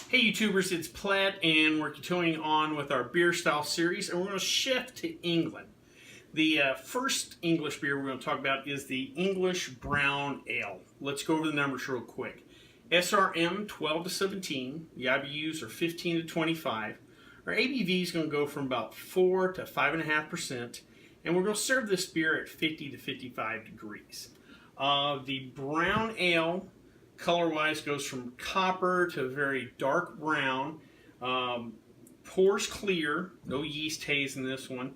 Hey YouTubers, it's Platt and we're continuing on with our beer style series, and we're going to shift to England. The first English beer we're going to talk about is the English Brown Ale. Let's go over the numbers real quick. SRM 12 to 17, the IBUs are 15 to 25. Our ABV is going to go from about 4 to 5.5%, and we're going to serve this beer at 50 to 55 degrees. The brown ale, color-wise, goes from copper to a very dark brown. Pours clear, no yeast haze in this one.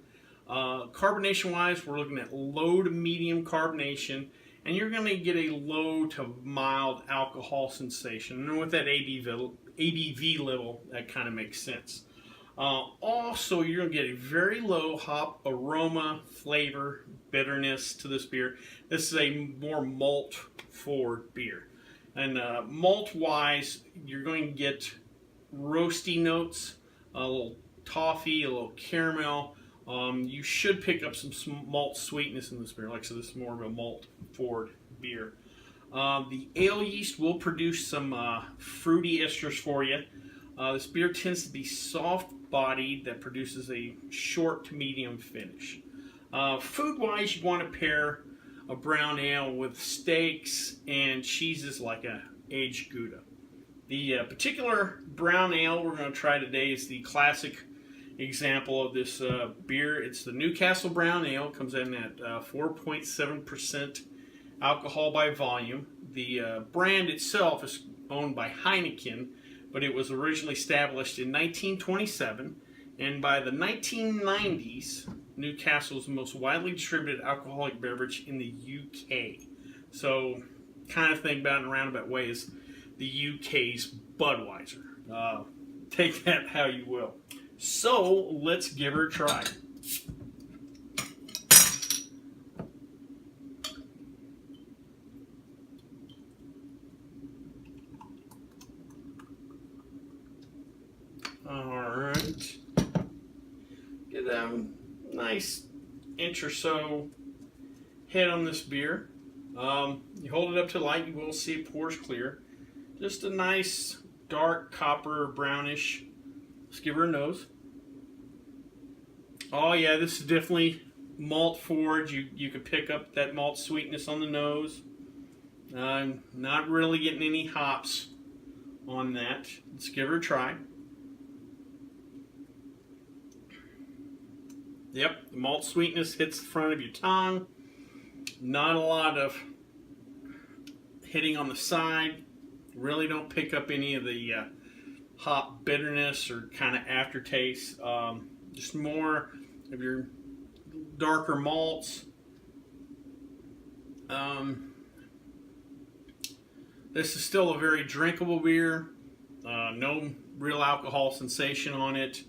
Carbonation-wise, we're looking at low to medium carbonation, and you're going to get a low to mild alcohol sensation. And with that ABV level, that kind of makes sense. Also, you're going to get a very low hop aroma, flavor, bitterness to this beer. This is a more malt-forward beer. And malt-wise, you're going to get roasty notes, a little toffee, a little caramel. You should pick up some malt sweetness in this beer. Like I said, this is more of a malt-forward beer. The ale yeast will produce some fruity esters for you. This beer tends to be soft-bodied, that produces a short to medium finish. Food-wise, you want to pair a brown ale with steaks and cheeses like a aged Gouda. The particular brown ale we're going to try today is the classic example of this beer. It's the Newcastle Brown Ale. It comes in at 4.7% alcohol by volume. The brand itself is owned by Heineken, but it was originally established in 1927, and by the 1990s, Newcastle is the most widely distributed alcoholic beverage in the UK. So, kind of think about it in a roundabout way as the UK's Budweiser. Take that how you will. So, let's give her a try. Alright. Get a nice inch or so head on this beer. You hold it up to light, you will see it pours clear. Just a nice dark copper brownish. Let's give her a nose. Oh yeah, this is definitely malt forward. You could pick up that malt sweetness on the nose. Not really getting any hops on that. Let's give her a try. Yep, the malt sweetness hits the front of your tongue. Not a lot of hitting on the side. Really don't pick up any of the hop bitterness or kind of aftertaste. Just more of your darker malts. This is still a very drinkable beer. No real alcohol sensation on it.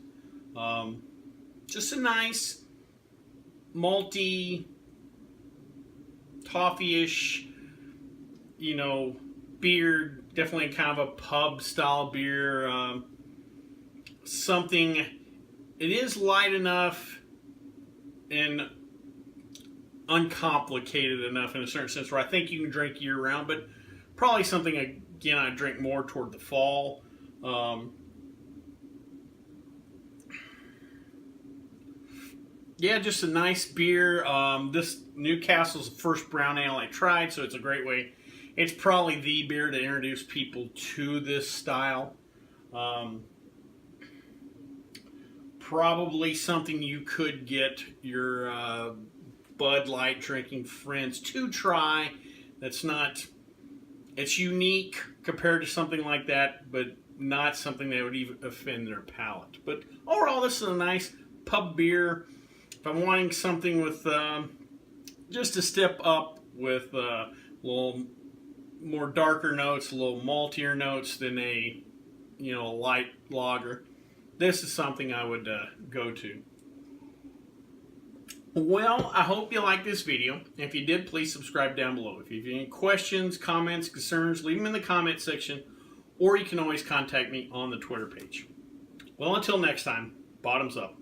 Just a nice malty, toffee-ish, beer. Definitely kind of a pub style beer. Something, it is light enough and uncomplicated enough in a certain sense where I think you can drink year round, but probably something, again, I drink more toward the fall. Yeah, just a nice beer. This Newcastle's the first brown ale I tried, so it's a great way. It's probably the beer to introduce people to this style. Probably something you could get your Bud Light drinking friends to try. It's unique compared to something like that, but not something that would even offend their palate. But overall, this is a nice pub beer. If I'm wanting something with just a step up with a little more darker notes, a little maltier notes than a light lager, this is something I would go to. Well, I hope you liked this video. If you did, please subscribe down below. If you have any questions, comments, concerns, leave them in the comment section, or you can always contact me on the Twitter page. Well, until next time, bottoms up.